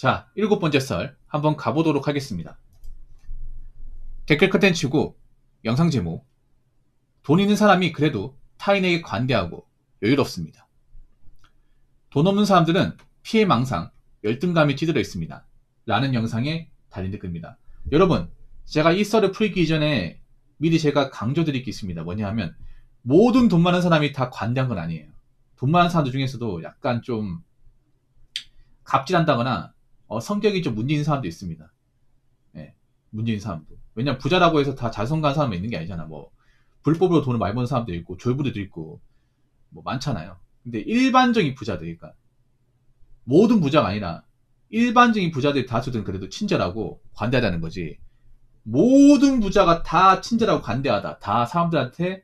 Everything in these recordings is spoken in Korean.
자, 7번째 썰 한번 가보도록 하겠습니다. 댓글 컨텐츠고 영상 제목: 돈 있는 사람이 그래도 타인에게 관대하고 여유롭습니다. 돈 없는 사람들은 피해망상, 열등감이 찌들어 있습니다. 라는 영상에 달린 댓글입니다. 여러분, 제가 이 썰을 풀기 이전에 미리 제가 강조드릴 게 있습니다. 뭐냐 하면, 모든 돈 많은 사람이 다 관대한 건 아니에요. 돈 많은 사람들 중에서도 약간 좀 갑질한다거나 성격이 좀 문제 있는 사람도 있습니다. 예, 문제 있는 사람도. 왜냐면 부자라고 해서 다 자성가한 사람이 있는 게 아니잖아. 뭐 불법으로 돈을 많이 버는 사람도 있고 졸부들도 있고 뭐 많잖아요. 근데 일반적인 부자들, 그러니까 모든 부자가 아니라 일반적인 부자들 다수들은 그래도 친절하고 관대하다는 거지. 모든 부자가 다 친절하고 관대하다, 다 사람들한테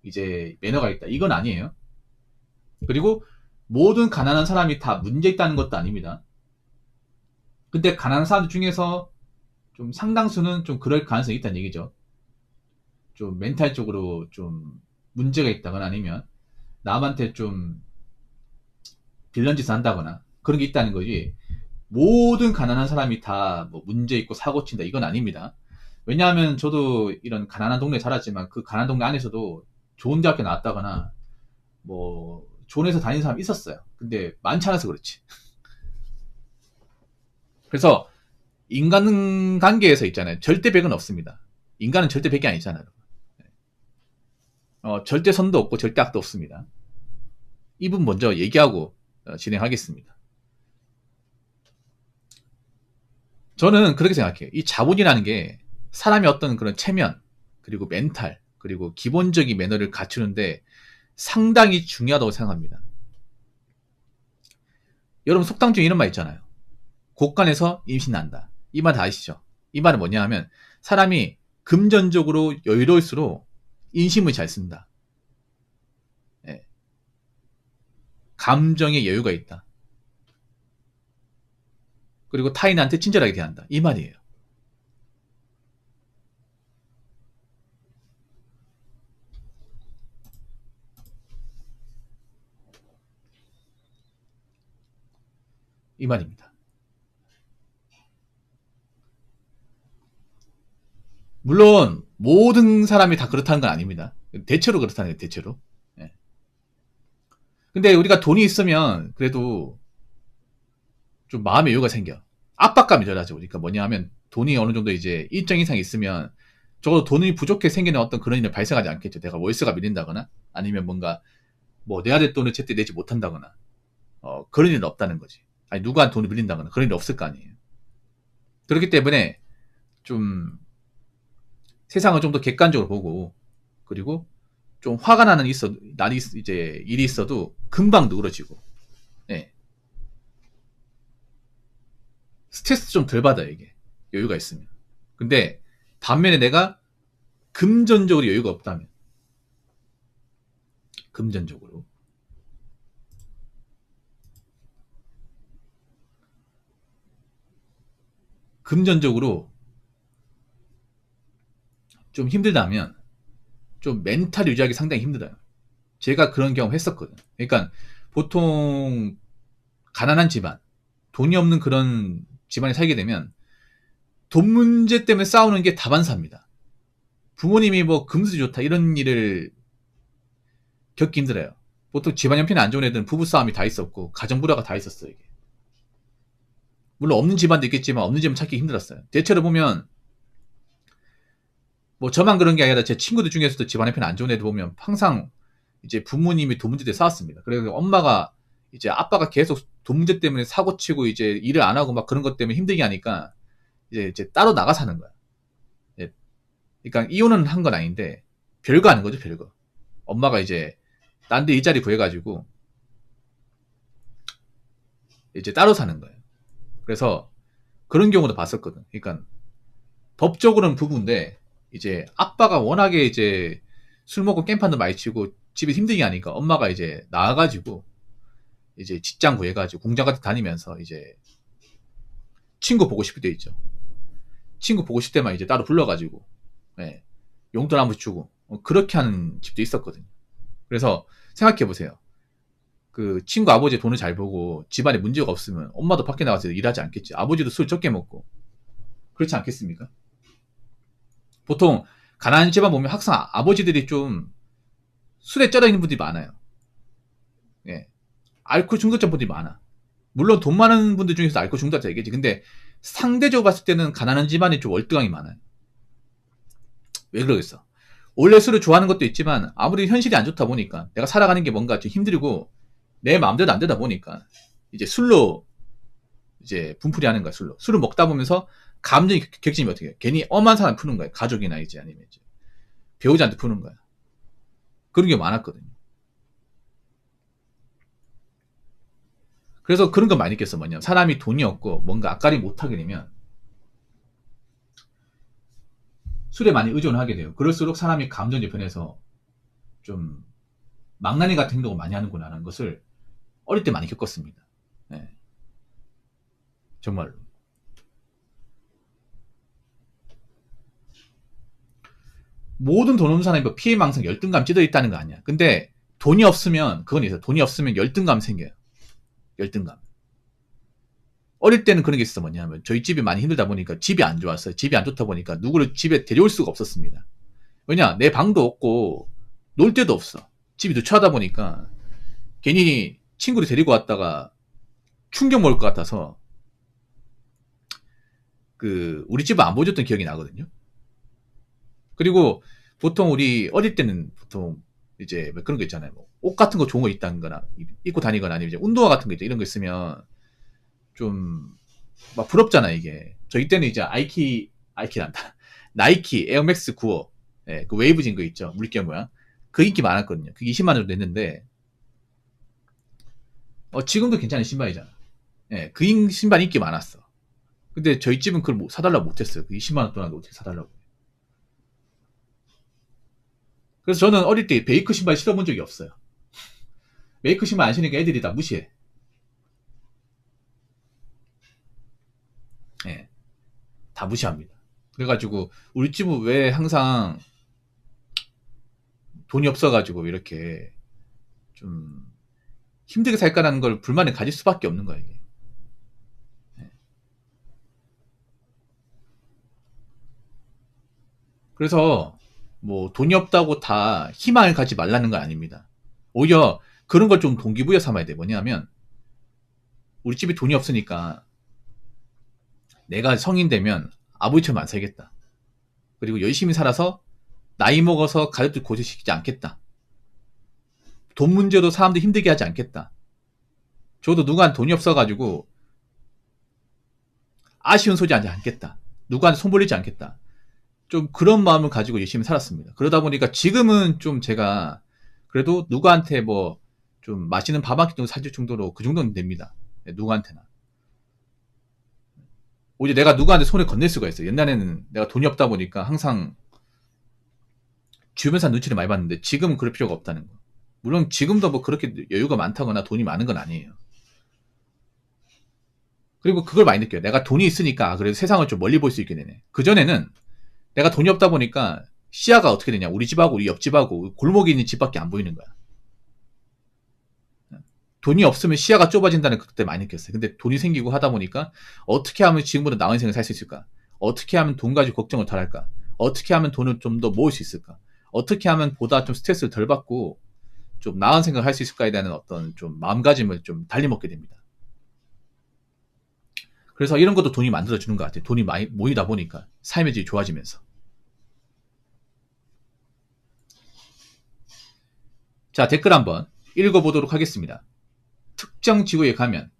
이제 매너가 있다, 이건 아니에요. 그리고 모든 가난한 사람이 다 문제 있다는 것도 아닙니다. 근데 가난한 사람들 중에서 좀 상당수는 좀 그럴 가능성이 있다는 얘기죠. 좀 멘탈적으로 좀 문제가 있다거나 아니면 남한테 좀 빌런 짓을 한다거나 그런 게 있다는 거지. 모든 가난한 사람이 다 뭐 문제 있고 사고 친다, 이건 아닙니다. 왜냐하면 저도 이런 가난한 동네에 살았지만 그 가난한 동네 안에서도 좋은 대학교 나왔다거나 뭐 좋은 회사 다니는 사람이 있었어요. 근데 많지 않아서 그렇지. 그래서 인간관계에서 있잖아요, 절대 100은 없습니다. 인간은 절대 100이 아니잖아요. 절대 선도 없고 절대 악도 없습니다. 이 부분 먼저 얘기하고 진행하겠습니다. 저는 그렇게 생각해요. 이 자본이라는 게 사람의 어떤 그런 체면, 그리고 멘탈, 그리고 기본적인 매너를 갖추는데 상당히 중요하다고 생각합니다. 여러분, 속담 중에 이런 말 있잖아요. 곳간에서 임신난다. 이 말 다 아시죠? 이 말은 뭐냐 하면, 사람이 금전적으로 여유로울수록 인심을 잘 쓴다. 예. 감정에 여유가 있다. 그리고 타인한테 친절하게 대한다. 이 말이에요. 이 말입니다. 물론 모든 사람이 다 그렇다는 건 아닙니다. 대체로 그렇다는 거예요. 대체로. 예. 근데 우리가 돈이 있으면 그래도 좀 마음의 여유가 생겨. 압박감이 덜하죠. 그러니까 뭐냐 하면, 돈이 어느 정도 이제 일정 이상 있으면 적어도 돈이 부족해 생기는 어떤 그런 일이 발생하지 않겠죠. 내가 월세가 밀린다거나 아니면 뭔가 뭐 내야 될 돈을 제때 내지 못한다거나 그런 일은 없다는 거지. 아니, 누구한테 돈을 밀린다거나 그런 일이 없을 거 아니에요. 그렇기 때문에 좀 세상을 좀 더 객관적으로 보고, 그리고 좀 화가 나는 날이 이제 일이 있어도 금방 누그러지고, 예. 스트레스 좀 덜 받아요, 이게. 여유가 있으면. 근데 반면에 내가 금전적으로 여유가 없다면, 금전적으로 좀 힘들다면 좀 멘탈 유지하기 상당히 힘들어요. 제가 그런 경험 했었거든. 그러니까 보통 가난한 집안, 돈이 없는 그런 집안에 살게 되면 돈 문제 때문에 싸우는 게 다반사입니다. 부모님이 뭐 금수 좋다 이런 일을 겪기 힘들어요. 보통 집안 형편이 안 좋은 애들은 부부싸움이 다 있었고 가정불화가 다 있었어요, 이게. 물론 없는 집안도 있겠지만 없는 집은 찾기 힘들었어요. 대체로 보면 뭐 저만 그런 게 아니라 제 친구들 중에서도 집안 형편 안 좋은 애들 보면 항상 이제 부모님이 돈 문제 때문에 싸웠습니다. 그래서 엄마가 이제 아빠가 계속 돈 문제 때문에 사고 치고 이제 일을 안 하고 막 그런 것 때문에 힘들게 하니까 이제 따로 나가 사는 거야. 예. 그러니까 이혼은 한 건 아닌데 별거 하는 거죠, 별거. 엄마가 이제 딴 데 일자리 구해가지고 이제 따로 사는 거예요. 그래서 그런 경우도 봤었거든. 그러니까 법적으로는 부부인데 이제 아빠가 워낙에 이제 술 먹고 깽판도 많이 치고 집에 힘들게 하니까 엄마가 이제 나와가지고 이제 직장 구해가지고 공장 같은 데 다니면서 이제 친구 보고 싶을 때 있죠. 친구 보고 싶을 때만 이제 따로 불러가지고, 예, 용돈 한 번 주고 그렇게 하는 집도 있었거든요. 그래서 생각해 보세요. 그 친구 아버지 돈을 잘 벌고 집안에 문제가 없으면 엄마도 밖에 나가서 일하지 않겠지. 아버지도 술 적게 먹고. 그렇지 않겠습니까? 보통 가난한 집안 보면 항상 아버지들이 좀 술에 쩔어 있는 분들이 많아요. 예. 알코올 중독자 분들이 많아. 물론 돈 많은 분들 중에서 알코올 중독자 있겠지. 근데 상대적으로 봤을 때는 가난한 집안이 좀 월등하게 많아요. 왜 그러겠어? 원래 술을 좋아하는 것도 있지만 아무리 현실이 안 좋다 보니까 내가 살아가는 게 뭔가 좀 힘들고 내 마음대로 안 되다 보니까 이제 술로 이제 분풀이 하는 거야. 술을 먹다 보면서 감정이 격진이 어떻게 해? 괜히 엄한 사람 푸는 거야. 가족이나 이제 아니면 이제 배우자한테 푸는 거야. 그런 게 많았거든요. 그래서 그런 거 많이 느꼈어. 뭐냐면 사람이 돈이 없고 뭔가 앞가림 못하게 되면 술에 많이 의존하게 돼요. 그럴수록 사람이 감정이 변해서 좀 망나니 같은 행동을 많이 하는구나 하는 것을 어릴 때 많이 겪었습니다. 네. 정말로. 모든 돈 없는 사람이 뭐 피해망상 열등감 찌들어 있다는 거 아니야. 근데 돈이 없으면 그건 있어. 돈이 없으면 열등감 생겨요. 열등감. 어릴 때는 그런 게 있어. 뭐냐면 저희 집이 많이 힘들다 보니까 집이 안 좋았어요. 집이 안 좋다 보니까 누구를 집에 데려올 수가 없었습니다. 왜냐? 내 방도 없고 놀 데도 없어. 집이 누추하다 보니까 괜히 친구를 데리고 왔다가 충격 먹을 것 같아서 그 우리 집을 안 보여줬던 기억이 나거든요. 그리고 보통 우리 어릴 때는 보통 이제 그런 거 있잖아요. 뭐 옷 같은 거 좋은 거 있다는 거나 입고 다니거나 아니면 이제 운동화 같은 거 있죠. 이런 거 있으면 좀 막 부럽잖아 이게. 저희 때는 이제 아이키란다. 나이키 에어맥스 95, 예, 그 웨이브진 거 있죠. 물개 모양. 그 인기 많았거든요. 그 20만 원 정도 냈는데 지금도 괜찮은 신발이잖아. 예, 그 신발 인기 많았어. 근데 저희 집은 그걸 사달라고 못했어요. 그 20만 원 동안 어떻게 사달라고. 그래서 저는 어릴 때 베이크 신발 신어본 적이 없어요. 베이크 신발 안 신으니까 애들이 다 무시해. 예, 다 무시합니다. 그래가지고 우리 집은 왜 항상 돈이 없어가지고 이렇게 좀 힘들게 살까라는 걸 불만을 가질 수밖에 없는 거야 이게. 예. 그래서 뭐 돈이 없다고 다 희망을 가지 말라는 건 아닙니다. 오히려 그런 걸 좀 동기부여 삼아야 돼. 뭐냐면 우리 집이 돈이 없으니까 내가 성인 되면 아버지처럼 안 살겠다. 그리고 열심히 살아서 나이 먹어서 가족들 고생시키지 않겠다. 돈 문제로 사람들 힘들게 하지 않겠다. 저도 누구한테 돈이 없어가지고 아쉬운 소리 하지 않겠다. 누구한테 손 벌리지 않겠다. 좀 그런 마음을 가지고 열심히 살았습니다. 그러다 보니까 지금은 좀 제가 그래도 누구한테 뭐 좀 맛있는 밥 한 끼 정도 사줄 정도로 그 정도는 됩니다. 누구한테나. 오히려 내가 누구한테 손을 건넬 수가 있어요. 옛날에는 내가 돈이 없다 보니까 항상 주변 사람 눈치를 많이 봤는데 지금은 그럴 필요가 없다는 거. 물론 지금도 뭐 그렇게 여유가 많다거나 돈이 많은 건 아니에요. 그리고 그걸 많이 느껴요. 내가 돈이 있으니까 그래도 세상을 좀 멀리 볼 수 있게 되네. 그전에는 내가 돈이 없다 보니까 시야가 어떻게 되냐. 우리 집하고 우리 옆집하고 골목에 있는 집밖에 안 보이는 거야. 돈이 없으면 시야가 좁아진다는 걸 그때 많이 느꼈어요. 근데 돈이 생기고 하다 보니까 어떻게 하면 지금보다 나은 인생을 살 수 있을까? 어떻게 하면 돈 가지고 걱정을 덜 할까? 어떻게 하면 돈을 좀 더 모을 수 있을까? 어떻게 하면 보다 좀 스트레스를 덜 받고 좀 나은 생각을 할 수 있을까에 대한 어떤 좀 마음가짐을 좀 달리 먹게 됩니다. 그래서 이런 것도 돈이 만들어주는 것 같아요. 돈이 많이 모이다 보니까 삶의 질이 좋아지면서. 자, 댓글 한번 읽어보도록 하겠습니다. 특정 지구에 가면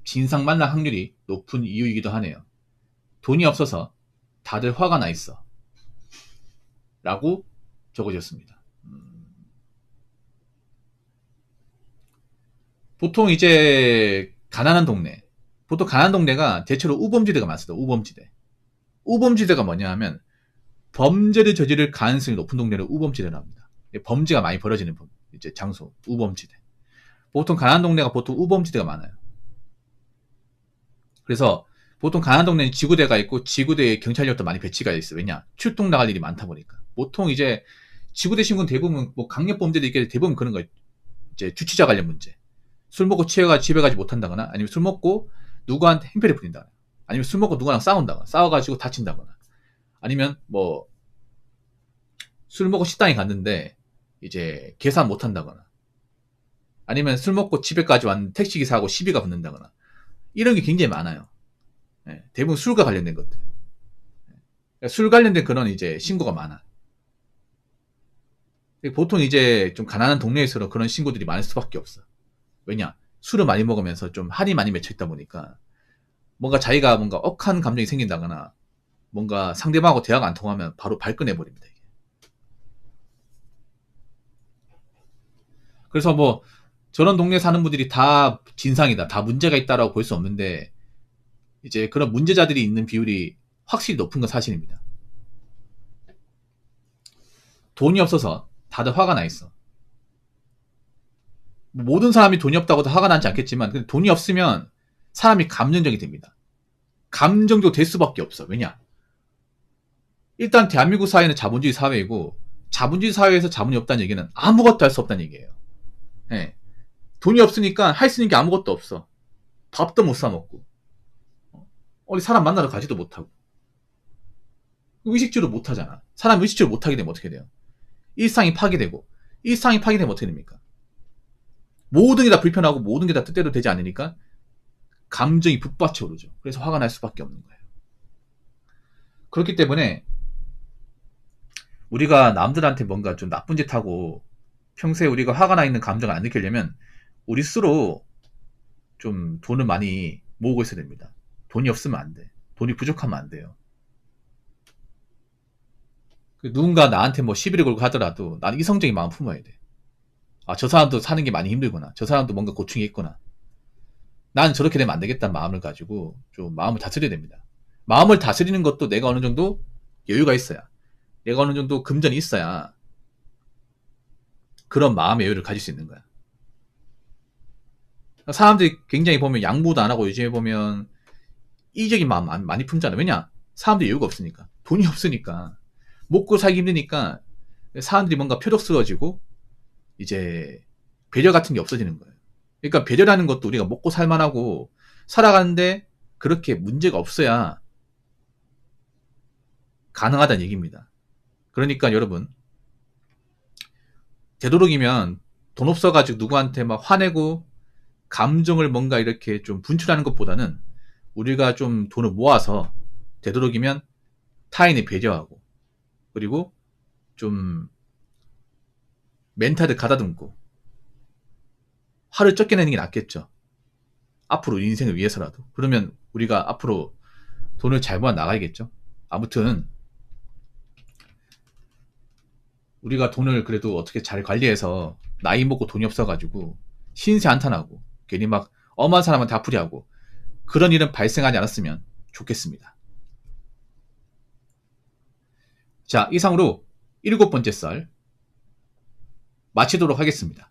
진상 만날 확률이 높은 이유이기도 하네요. 돈이 없어서 다들 화가 나 있어. 라고 적어졌습니다. 보통 이제 가난한 동네. 보통 가난한 동네가 대체로 우범지대가 많습니다. 우범지대. 우범지대가 뭐냐 하면 범죄를 저지를 가능성이 높은 동네를 우범지대라고 합니다. 범죄가 많이 벌어지는 이제 장소, 우범지대. 보통 가난한 동네가 보통 우범지대가 많아요. 그래서 보통 가난한 동네는 지구대가 있고 지구대에 경찰력도 많이 배치가 있어요. 왜냐? 출동 나갈 일이 많다 보니까. 보통 이제 지구대 신고는 대부분 뭐 강력범죄도 있게 대부분 그런 거 이제 주치자 관련 문제, 술 먹고 취해가 집에 가지 못한다거나, 아니면 술 먹고 누구한테 행패를 부린다거나, 아니면 술 먹고 누구랑 싸운다거나, 싸워가지고 다친다거나, 아니면 뭐 술 먹고 식당에 갔는데 이제 계산 못한다거나, 아니면 술 먹고 집에까지 왔는데 택시기사하고 시비가 붙는다거나, 이런 게 굉장히 많아요. 예, 대부분 술과 관련된 것들. 그러니까 술 관련된 그런 이제 신고가 많아. 보통 이제 좀 가난한 동네에서 그런 신고들이 많을 수밖에 없어. 왜냐? 술을 많이 먹으면서 좀 한이 많이 맺혀있다 보니까 뭔가 자기가 뭔가 억한 감정이 생긴다거나 뭔가 상대방하고 대화가 안 통하면 바로 발끈해버립니다. 이게. 그래서 뭐 저런 동네에 사는 분들이 다 진상이다, 다 문제가 있다라고 볼 수 없는데, 이제 그런 문제자들이 있는 비율이 확실히 높은 건 사실입니다. 돈이 없어서 다들 화가 나 있어. 모든 사람이 돈이 없다고 도 화가 나지 않겠지만, 근데 돈이 없으면 사람이 감정적이 됩니다. 감정적 될 수밖에 없어. 왜냐? 일단 대한민국 사회는 자본주의 사회이고, 자본주의 사회에서 자본이 없다는 얘기는 아무것도 할 수 없다는 얘기예요. 예. 돈이 없으니까 할 수 있는 게 아무것도 없어. 밥도 못 사 먹고, 어디 사람 만나러 가지도 못하고, 의식주를 못 하잖아. 사람 의식주를 못 하게 되면 어떻게 돼요? 일상이 파괴되고, 일상이 파괴되면 어떻게 됩니까? 모든 게 다 불편하고 모든 게 다 뜻대로 되지 않으니까 감정이 북받쳐 오르죠. 그래서 화가 날 수밖에 없는 거예요. 그렇기 때문에 우리가 남들한테 뭔가 좀 나쁜 짓 하고 평소에 우리가 화가 나 있는 감정을 안 느끼려면 우리 스스로 좀 돈을 많이 모으고 있어야 됩니다. 돈이 없으면 안 돼. 돈이 부족하면 안 돼요. 누군가 나한테 뭐 시비를 걸고 하더라도 나는 이성적인 마음 품어야 돼. 아, 저 사람도 사는 게 많이 힘들구나. 저 사람도 뭔가 고충이 있구나. 난 저렇게 되면 안 되겠다는 마음을 가지고 좀 마음을 다스려야 됩니다. 마음을 다스리는 것도 내가 어느 정도 여유가 있어야, 내가 어느 정도 금전이 있어야 그런 마음의 여유를 가질 수 있는 거야. 사람들이 굉장히 보면 양보도 안 하고 요즘에 보면 이기적인 마음 많이 품잖아. 왜냐? 사람들이 여유가 없으니까. 돈이 없으니까. 먹고 살기 힘드니까 사람들이 뭔가 표적스러워지고 이제 배려 같은 게 없어지는 거예요. 그러니까 배려라는 것도 우리가 먹고 살만하고 살아가는데 그렇게 문제가 없어야 가능하다는 얘기입니다. 그러니까 여러분, 되도록이면 돈 없어가지고 누구한테 막 화내고 감정을 뭔가 이렇게 좀 분출하는 것보다는 우리가 좀 돈을 모아서 되도록이면 타인을 배려하고, 그리고 좀 멘탈을 가다듬고 화를 적게 내는 게 낫겠죠. 앞으로 인생을 위해서라도. 그러면 우리가 앞으로 돈을 잘 모아 나가야겠죠. 아무튼 우리가 돈을 그래도 어떻게 잘 관리해서 나이 먹고 돈이 없어가지고 신세 한탄하고 괜히 막 엄한 사람한테 아프리하고 그런 일은 발생하지 않았으면 좋겠습니다. 자, 이상으로 7번째 썰 마치도록 하겠습니다.